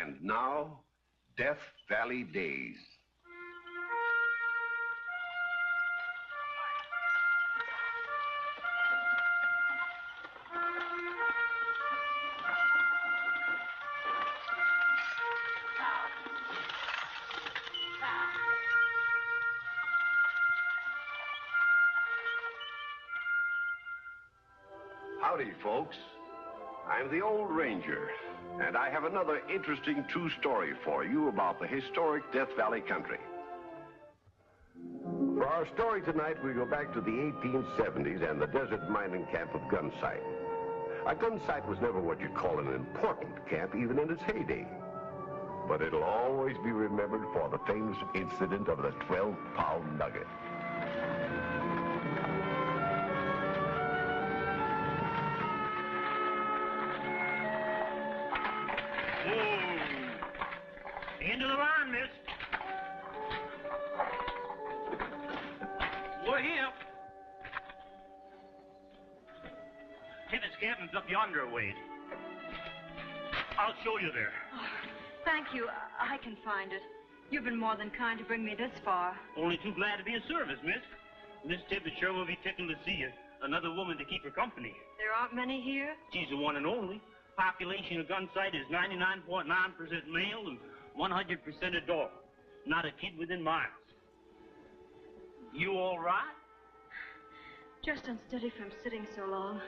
And now, Death Valley Days. Howdy, folks. I'm the Old Ranger, and I have another interesting true story for you about the historic Death Valley country. For our story tonight, we go back to the 1870s and the desert mining camp of Gunsight. A gun site was never what you'd call an important camp, even in its heyday. But it'll always be remembered for the famous incident of the 12-pound nugget. Into the line, miss. We're here. Tibbetts Cabin's up yonder a ways. I'll show you there. Oh, thank you. I can find it. You've been more than kind to bring me this far. Only too glad to be of service, miss. Miss Tibbetts sure will be tickled to see you. Another woman to keep her company. There aren't many here? She's the one and only. Population of Gunsight is 99.9% male and 100% adult. Not a kid within miles. You all right? Just unsteady from sitting so long.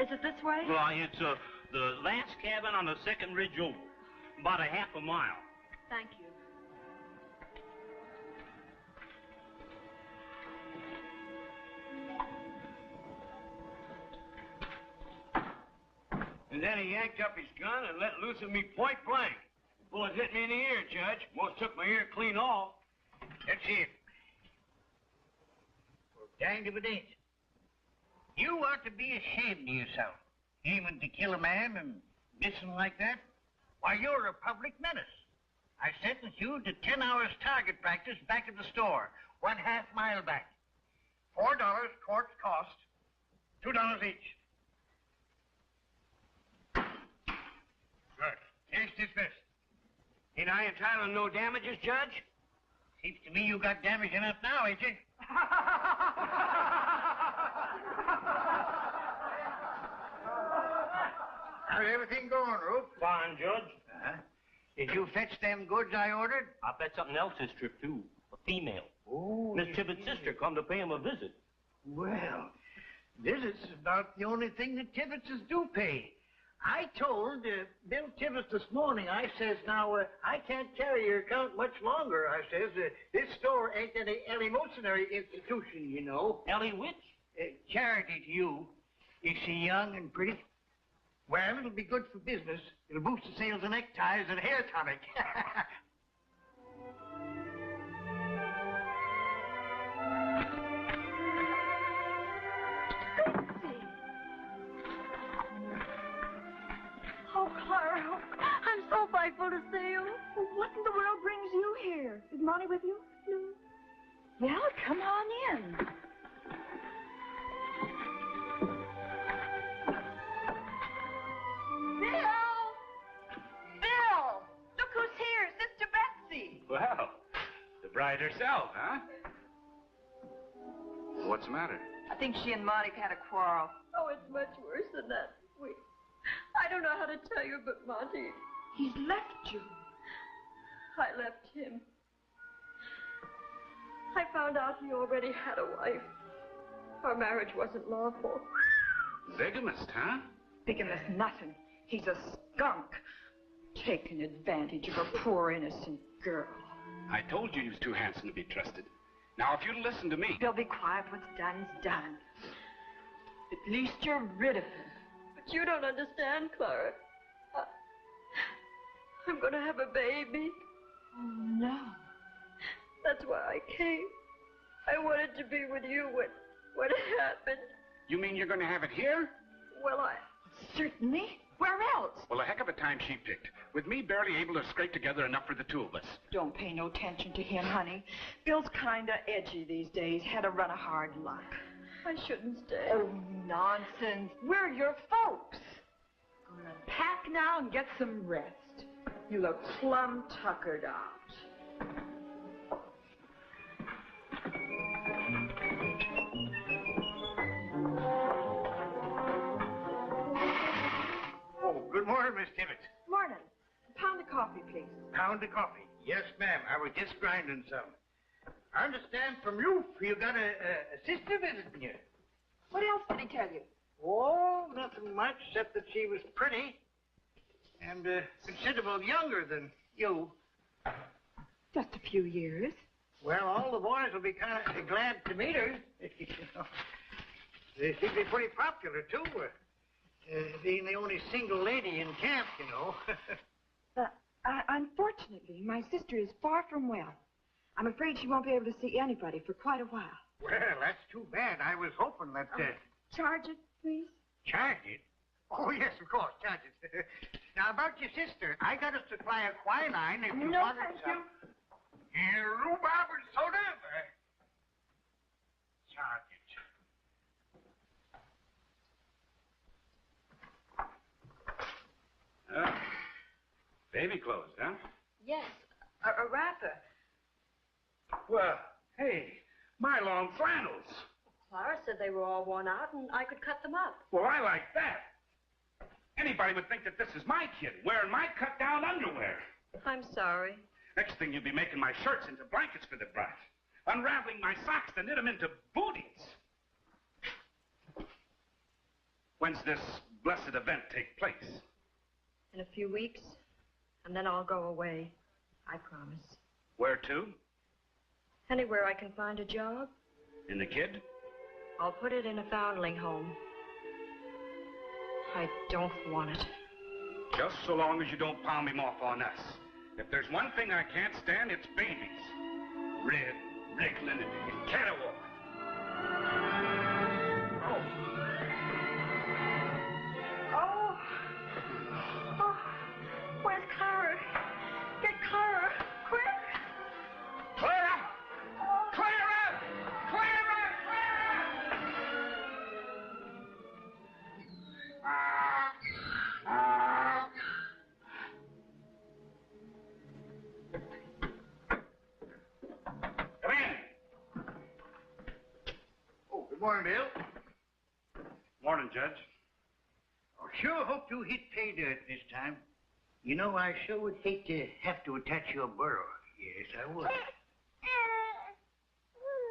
Is it this way? Well, it's the last cabin on the second ridge over. About a half a mile. Thank you. And then he yanked up his gun and let loose at me point blank. Bullet hit me in the ear, Judge. Most took my ear clean off. That's it. Well, danged if it ain't. You ought to be ashamed of yourself, aiming to kill a man and missing like that. Why, you're a public menace. I sentence you to 10 hours target practice back at the store, 1/2 mile back. $4 court cost, $2 each. Good. Case dismissed. Ain't I entitled to no damages, Judge? Seems to me you got damage enough now, ain't you? How's everything going, Rupe? Fine, Judge. Did you fetch them goods I ordered? I bet something else this trip, too. A female. Oh, Miss Tibbetts' sister come to pay him a visit. Well, visits is about the only thing that Tibbetts do pay. I told Bill Tibbetts this morning, I says, now, I can't carry your account much longer, I says. This store ain't any eleemosynary institution, you know. Ellie which? Charity to you. Is she young and pretty? Well, it'll be good for business. It'll boost the sales of neckties and hair tonic. Oh, Clara, I'm so thankful to see you. Well, what in the world brings you here? Is Monty with you? No. Well, come on in. Bill! Bill! Look who's here, Sister Betsy. Well, the bride herself, huh? What's the matter? I think she and Monty have had a quarrel. Oh, it's much worse than that. I don't know how to tell you, but Monty... He's left you. I left him. I found out he already had a wife. Our marriage wasn't lawful. Bigamist, huh? Bigamist nothing. He's a skunk. Taking advantage of a poor, innocent girl. I told you he was too handsome to be trusted. Now, if you'd listen to me... Bill, be quiet. What's done's done. At least you're rid of him. But you don't understand, Clara. I'm going to have a baby. Oh, no. That's why I came. I wanted to be with you when it happened. You mean you're going to have it here? Well, Certainly. Where else? Well, a heck of a time she picked. With me barely able to scrape together enough for the two of us. Don't pay no attention to him, honey. Bill's kind of edgy these days. Had a run of hard luck. I shouldn't stay. Oh, nonsense. We're your folks. Gonna pack now and get some rest. You look plumb tuckered out. Oh, good morning, Miss Tibbetts. Morning. A pound of coffee, please. Pound of coffee. Yes, ma'am. I was just grinding some. I understand from you got a sister visiting you. What else did he tell you? Oh, nothing much, except that she was pretty and considerable younger than you. Just a few years. Well, all the boys will be kind of glad to meet her. You know. They seem to be pretty popular, too. Being the only single lady in camp, you know. Unfortunately, my sister is far from well. I'm afraid she won't be able to see anybody for quite a while. Well, that's too bad. I was hoping that... Charge it, please. Charge it? Oh, yes, of course, charge it. Now, about your sister, I got a supply of quinine if you No, wanted thank some. Here, rhubarb and soda. Charge it. Baby clothes, huh? Yes, a wrapper. Well, hey, my long flannels. Clara said they were all worn out and I could cut them up. Well, I like that. Anybody would think that this is my kid, wearing my cut-down underwear. I'm sorry. Next thing you'll be making my shirts into blankets for the brat. Unraveling my socks to knit them into booties. When's this blessed event take place? In a few weeks, and then I'll go away. I promise. Where to? Anywhere I can find a job. In the kid? I'll put it in a foundling home. I don't want it. Just so long as you don't palm him off on us. If there's one thing I can't stand, it's babies. Red, wriggling, and caterwauling. Oh, where's Clara? Get Clara, quick! Clara! Clara! Clara! Come in. Oh, good morning, Bill. Morning, Judge. Oh, sure hope you hit pay dirt this time. You know, I sure would hate to have to attach your burro. Yes, I would.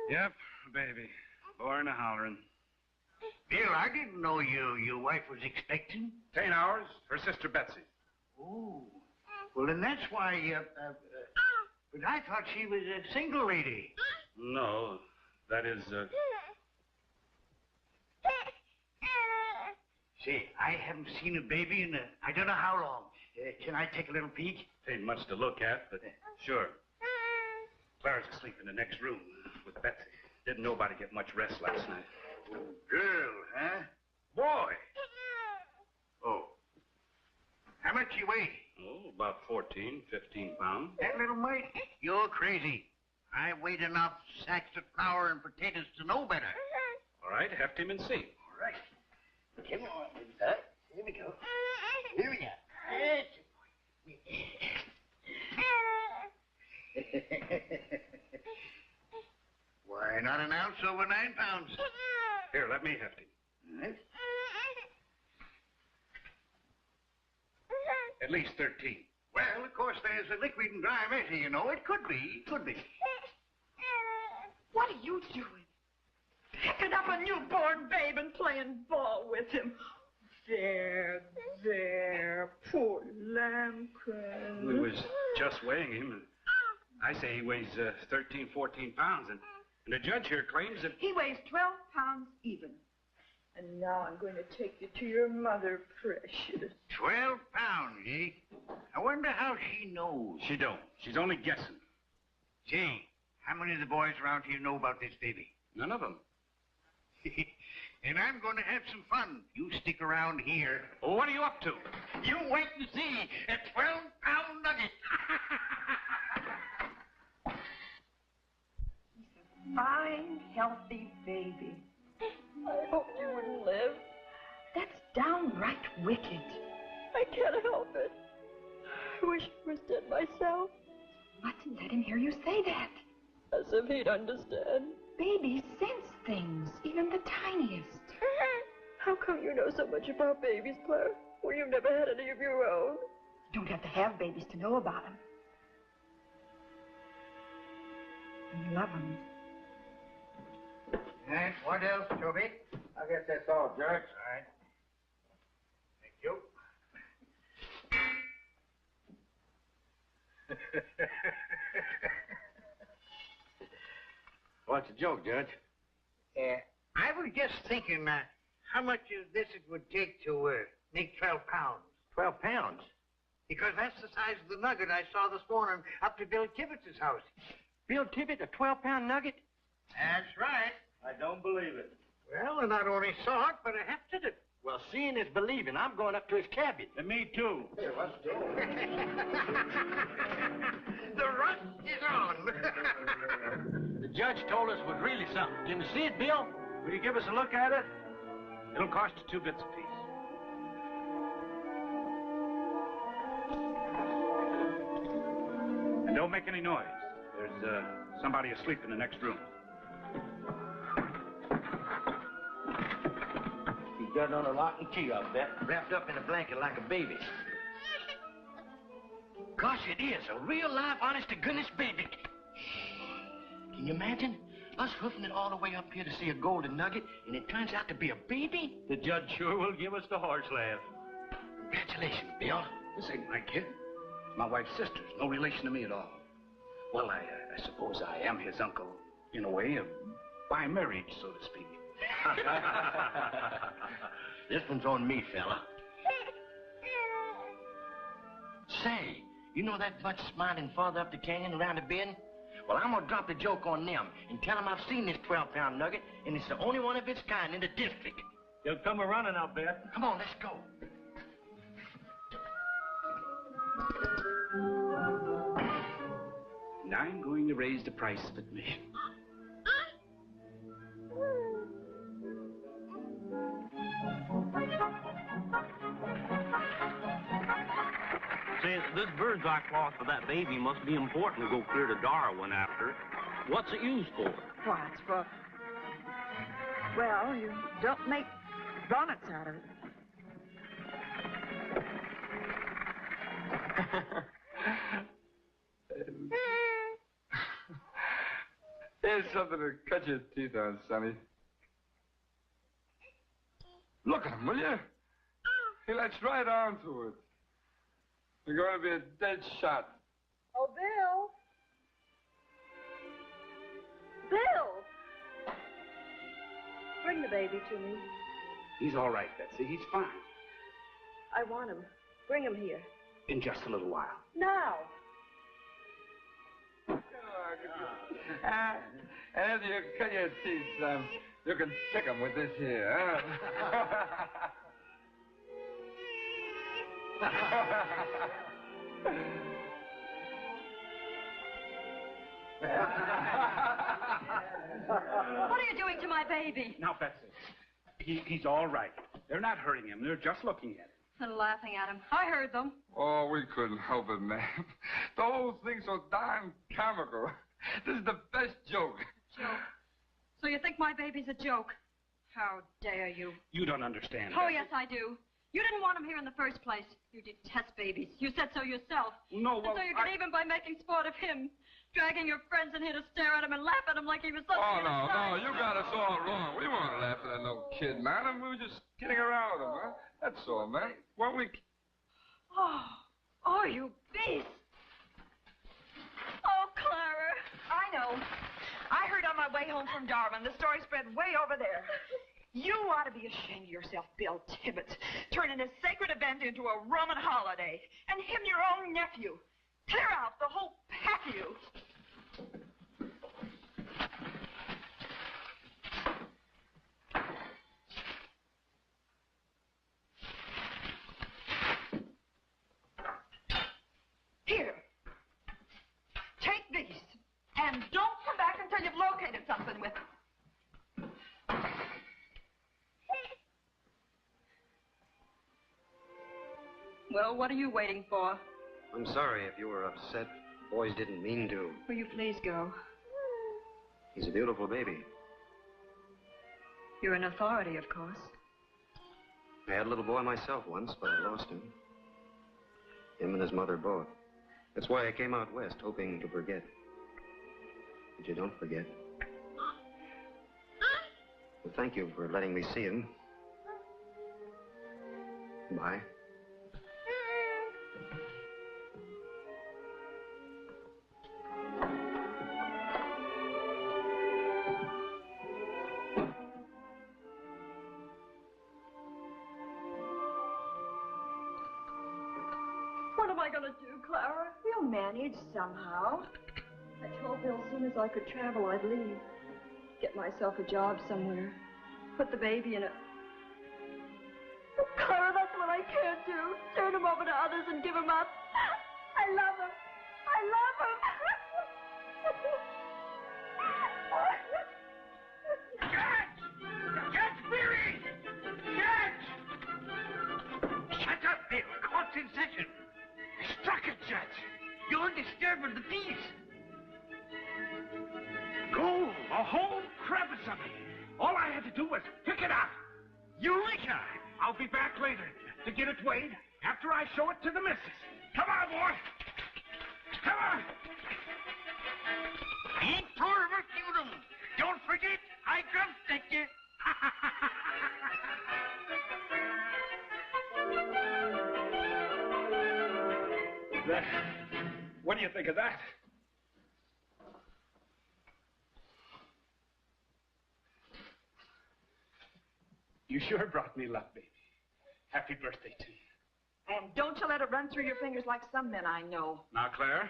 Yep, baby. Born a hollering. Bill, I didn't know your wife was expecting. 10 hours, her sister Betsy. Oh. Well, then that's why, but I thought she was a single lady. No, that is, Say, I haven't seen a baby in I don't know how long. Can I take a little peek? Ain't much to look at, but sure. Clara's asleep in the next room with Betsy. Didn't nobody get much rest last night. Oh, girl, huh? Boy. Oh. How much you weigh? Oh, about 14, 15 pounds. That little mite? You're crazy. I weighed enough sacks of flour and potatoes to know better. All right, heft him and see. All right. Come on. Here we go. Here we go. Why, not an ounce over 9 pounds. Here, let me heft him. All right. At least 13. Well, of course, there's a liquid and dry measure, you know. It could be. Could be. What are you doing? Picking up a newborn babe and playing ball with him. There, poor lambkin. We was just weighing him, and I say he weighs 13, 14 pounds, and the judge here claims that... He weighs 12 pounds even. And now I'm going to take you to your mother, precious. 12 pounds, eh? I wonder how she knows. She don't. She's only guessing. Say, how many of the boys around here know about this baby? None of them. And I'm going to have some fun. You stick around here. Well, what are you up to? You wait and see a 12-pound nugget. He's a fine, healthy baby. I hoped you wouldn't live. That's downright wicked. I can't help it. I wish it was myself. Watson, let him hear you say that. As if he'd understand. Babies sense things, even the tiniest. How come you know so much about babies, Clara, when you've never had any of your own? You don't have to have babies to know about them. You love them. And what else, Toby? I guess that's all, Judge. All right. Thank you. What's the joke, Judge? I was just thinking how much of this it would take to make 12 pounds. 12 pounds? Because that's the size of the nugget I saw this morning up to Bill Tibbetts' house. Bill Tibbet, a 12-pound nugget? That's right. I don't believe it. Well, I not only saw it, but I hefted it. Well, seeing is believing. I'm going up to his cabin. And me too. Here, let's go. The rush is on. The judge told us it was really something. Can you see it, Bill? Will you give us a look at it? It'll cost you 2 bits apiece. And don't make any noise. There's somebody asleep in the next room. He's got it on a lock and key, I'll bet. Wrapped up in a blanket like a baby. Gosh, it is. A real live, honest-to-goodness baby. Can you imagine? Us hoofing it all the way up here to see a golden nugget, and it turns out to be a baby? The judge sure will give us the horse laugh. Congratulations, Bill. This ain't my kid. My wife's sister. No relation to me at all. Well, I suppose I am his uncle, in a way, by marriage, so to speak. This one's on me, fella. Say, you know that bunch smiling farther up the canyon around the bend? Well, I'm gonna drop the joke on them and tell them I've seen this 12-pound nugget, and it's the only one of its kind in the district. They'll come a-running, I'll bet. Come on, let's go. And I'm going to raise the price of admission. Say, this bird's eye cloth for that baby must be important to go clear to Darwin after. What's it used for? Why, it's for... Well, you don't make bonnets out of it. Here's something to cut your teeth on, Sonny. Look at him, will you? He lets right on to it. You're going to be a dead shot. Oh, Bill. Bill! Bring the baby to me. He's all right, Betsy. He's fine. I want him. Bring him here. In just a little while. Now. And after you cut your teeth, you can pick them with this here, huh? What are you doing to my baby? Now, Betsy, he's all right. They're not hurting him. They're just looking at him. And laughing at him. I heard them. Oh, we couldn't help it, ma'am. The whole thing's so darn comical. This is the best joke. Joke? So you think my baby's a joke? How dare you? You don't understand. Oh, Betsy. yes, I do. You didn't want him here in the first place. You detest babies. You said so yourself. No, well, and so you could even by making sport of him, dragging your friends in here to stare at him and laugh at him like he was something. Oh, no, you got us all wrong. We weren't laughing at no kid, madam. We were just kidding around with him, huh? That's all, man. Weren't we? Oh, you beast. Oh, Clara. I know. I heard on my way home from Darwin. The story spread way over there. You ought to be ashamed of yourself, Bill Tibbetts, turning a sacred event into a Roman holiday. And him your own nephew. Clear out, the whole pack of you. Here. Take these. And don't come back until you've located something with them. Well, what are you waiting for? I'm sorry if you were upset. Boys didn't mean to. Will you please go? He's a beautiful baby. You're an authority, of course. I had a little boy myself once, but I lost him. Him and his mother both. That's why I came out west, hoping to forget. But you don't forget. Well, thank you for letting me see him. Bye. What am I going to do, Clara? We'll manage somehow. I told Bill as soon as I could travel, I'd leave. Get myself a job somewhere. Put the baby in a... Clara, that's what I can't do. Turn him over to others and give him up. I love him. I love him. Judge Beery! Judge! Shut up, Bill. Court's in session. Struck it, Judge. You're disturbing the peace. Gold, a whole crevice of it. All I had to do was pick it out. Eureka! I'll be back later to get it weighed after I show it to the missus. Come on, boy. Come on. Ain't poor of a feudum. Don't forget, I drumstick you. What do you think of that? You sure brought me luck, baby. Happy birthday to you. And don't you let it run through your fingers like some men I know. Now, Claire,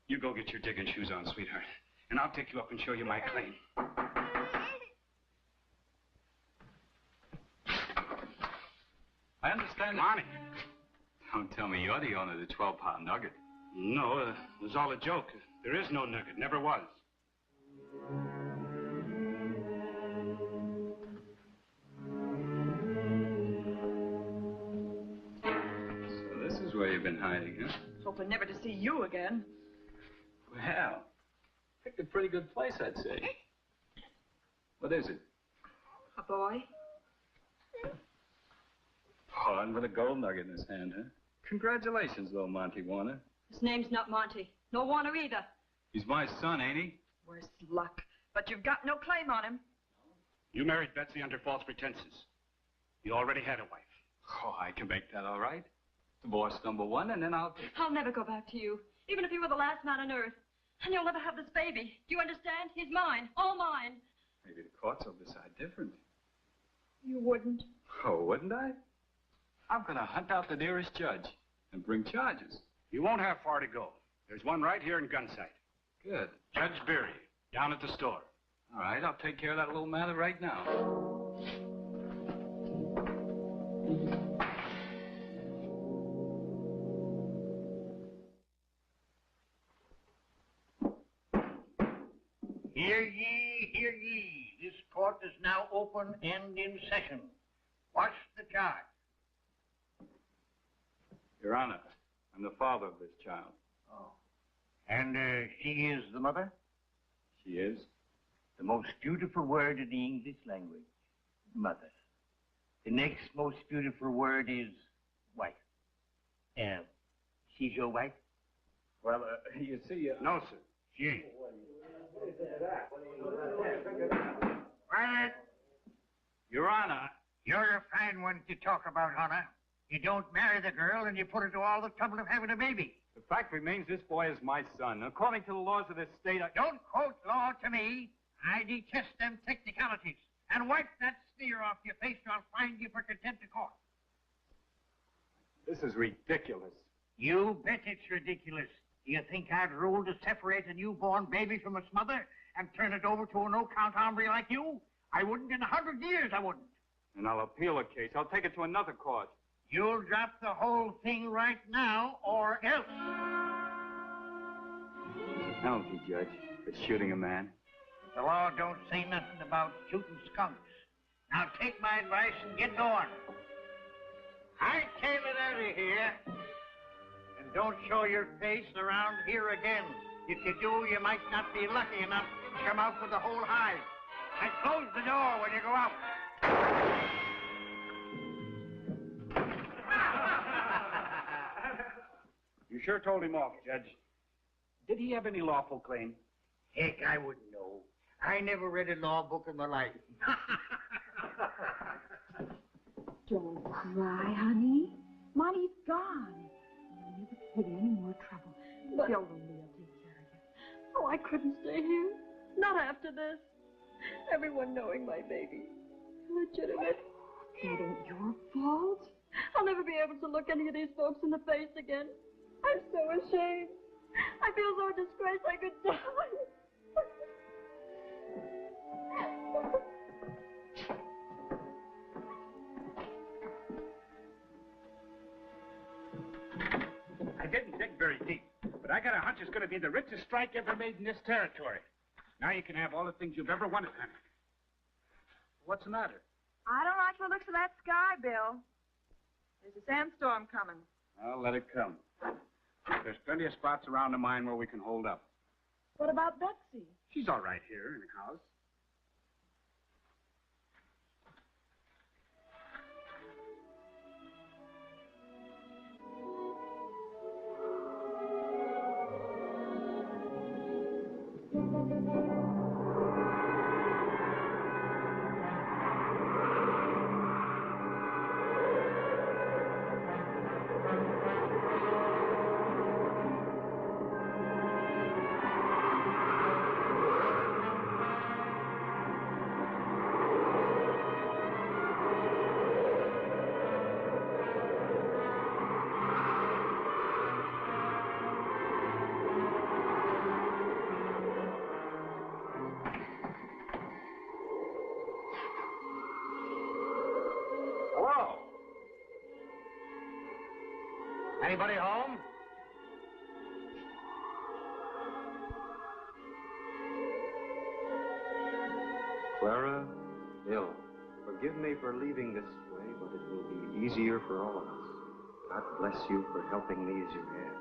you go get your digging shoes on, sweetheart, and I'll take you up and show you my claim. I understand. Monty. Don't tell me you're the owner of the 12-pound Nugget. No, it was all a joke. There is no Nugget. Never was. So this is where you've been hiding, huh? Hoping never to see you again. Well, picked a pretty good place, I'd say. What is it? A boy? Pawn with a gold nugget in his hand, huh? Congratulations, little Monty Warner. His name's not Monty. No Warner either. He's my son, ain't he? Worse luck. But you've got no claim on him. You married Betsy under false pretenses. You already had a wife. Oh, I can make that all right. Divorce #1, and then I'll... I'll never go back to you, even if you were the last man on earth. And you'll never have this baby. Do you understand? He's mine. All mine. Maybe the courts will decide different. You wouldn't. Oh, wouldn't I? I'm going to hunt out the nearest judge and bring charges. You won't have far to go. There's one right here in Gunsight. Good. Judge Beery, down at the store. All right, I'll take care of that little matter right now. Hear ye, hear ye. This court is now open and in session. What's the charge? Your Honor, I'm the father of this child. Oh. And she is the mother? She is? The most beautiful word in the English language. Mother. The next most beautiful word is wife. She's your wife? Well, you see... No, sir. She ain't. Quiet. Your Honor. You're a fine one to talk about, honor. You don't marry the girl and you put her to all the trouble of having a baby. The fact remains this boy is my son. According to the laws of this state, Don't quote law to me. I detest them technicalities. And wipe that sneer off your face or I'll find you for contempt of court. This is ridiculous. You bet it's ridiculous. Do you think I'd rule to separate a newborn baby from its mother and turn it over to a no-count hombre like you? I wouldn't in 100 years, I wouldn't. And I'll appeal the case. I'll take it to another court. You'll drop the whole thing right now, or else. There's a penalty, Judge, for shooting a man. The law don't say nothing about shooting skunks. Now take my advice and get going. I tell it out of here. And don't show your face around here again. If you do, you might not be lucky enough to come out with the whole hide. And close the door when you go out. You sure told him off, Judge. Did he have any lawful claim? Heck, I wouldn't know. I never read a law book in my life. Don't cry, honey. Monty's gone. You'll never get in any more trouble. But- Bill will take care of you. Oh, I couldn't stay here. Not after this. Everyone knowing my baby. Legitimate. That ain't your fault. I'll never be able to look any of these folks in the face again. I'm so ashamed. I feel so disgraced I could die. I didn't dig very deep, but I got a hunch it's going to be the richest strike ever made in this territory. Now you can have all the things you've ever wanted, honey. What's the matter? I don't like the looks of that sky, Bill. There's a sandstorm coming. Well, let it come. There's plenty of spots around the mine where we can hold up. What about Betsy? She's all right here in the house. Anybody home? Clara, Bill, forgive me for leaving this way, but it will be easier for all of us. God bless you for helping me as you have.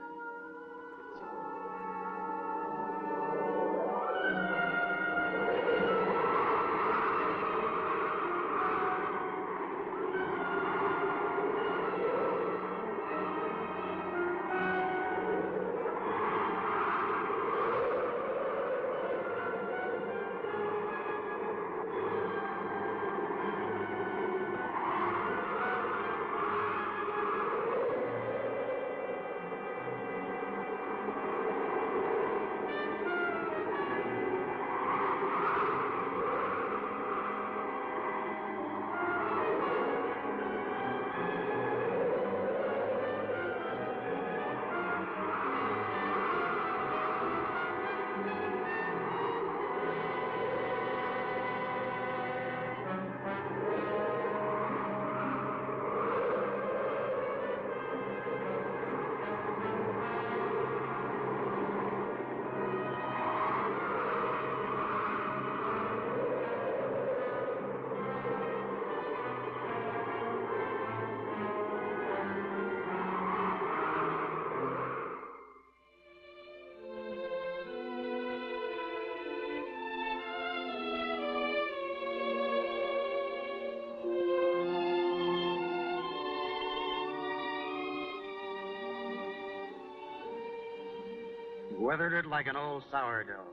Weathered it like an old sourdough.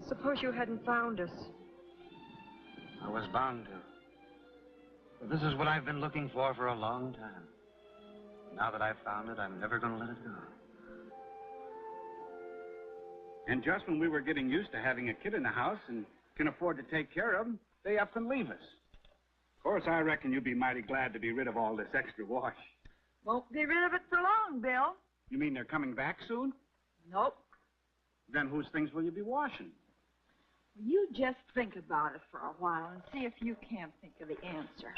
Suppose you hadn't found us. I was bound to. But this is what I've been looking for a long time. Now that I've found it, I'm never going to let it go. And just when we were getting used to having a kid in the house and can afford to take care of him, they up and leave us. Of course, I reckon you'd be mighty glad to be rid of all this extra wash. Won't be rid of it for long, Bill. You mean they're coming back soon? Nope. Then whose things will you be washing? You just think about it for a while and see if you can't think of the answer.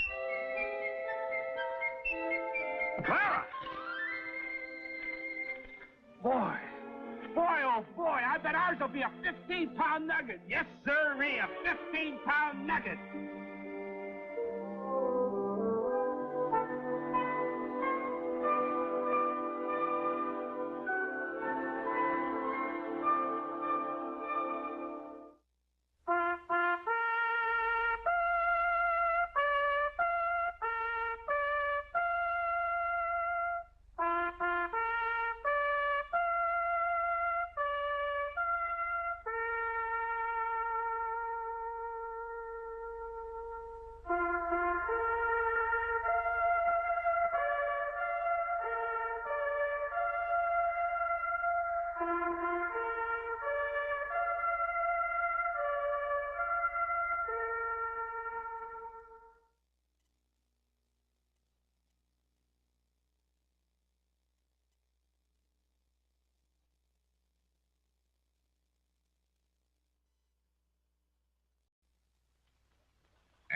Clara! Boy, oh boy, I bet ours will be a 15-pound nugget. Yes, sirree, a 15-pound nugget.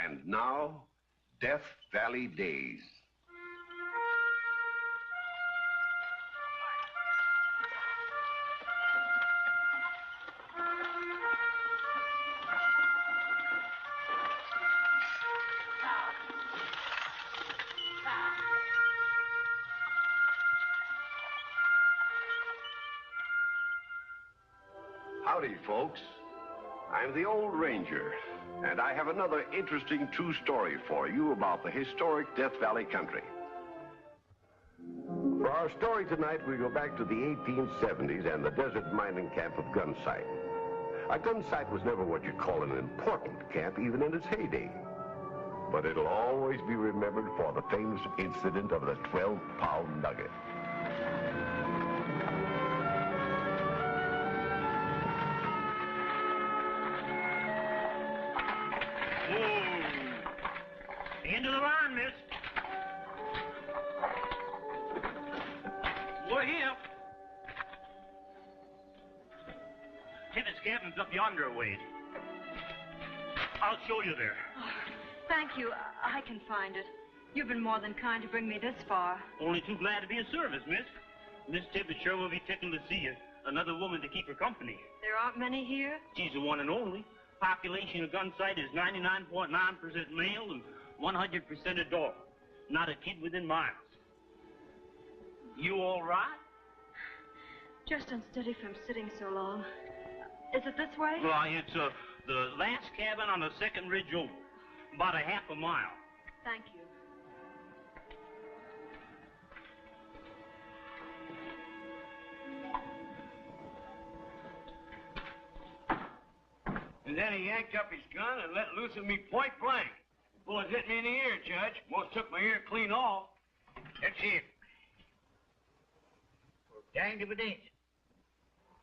And now, Death Valley Days. Howdy, folks. I'm the Old Ranger, and I have another interesting true story for you about the historic Death Valley country. For our story tonight, we go back to the 1870s and the desert mining camp of Gunsight. A gunsight was never what you'd call an important camp, even in its heyday. But it'll always be remembered for the famous incident of the 12-pound nugget. End of the line, miss. We're here. Tibbetts camping's up yonder a ways. I'll show you there. Oh, thank you. I can find it. You've been more than kind to bring me this far. Only too glad to be of service, miss. Miss Tibbetts sure will be tickled to see you. Another woman to keep her company. There aren't many here? She's the one and only. Population of Gunsight is 99.9% male and 100% adult. Not a kid within miles. You all right? Just unsteady from sitting so long. Is it this way? Well, it's the last cabin on the second ridge over. About a half a mile. Thank you. And then he yanked up his gun and let loose at me point blank. Bullet hit me in the ear, Judge. Most took my ear clean off. That's it. Well, danged if it ain't.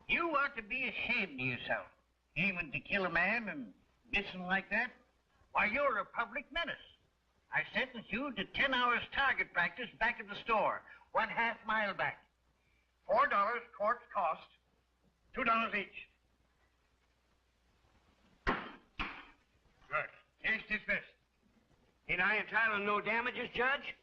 You ought to be ashamed of yourself. Aiming to kill a man and missing like that. Why, you're a public menace. I sentence you to 10 hours target practice back at the store, 1/2 mile back. $4 court cost, $2 each. Good. Case dismissed. Ain't I entitled to no damages, Judge?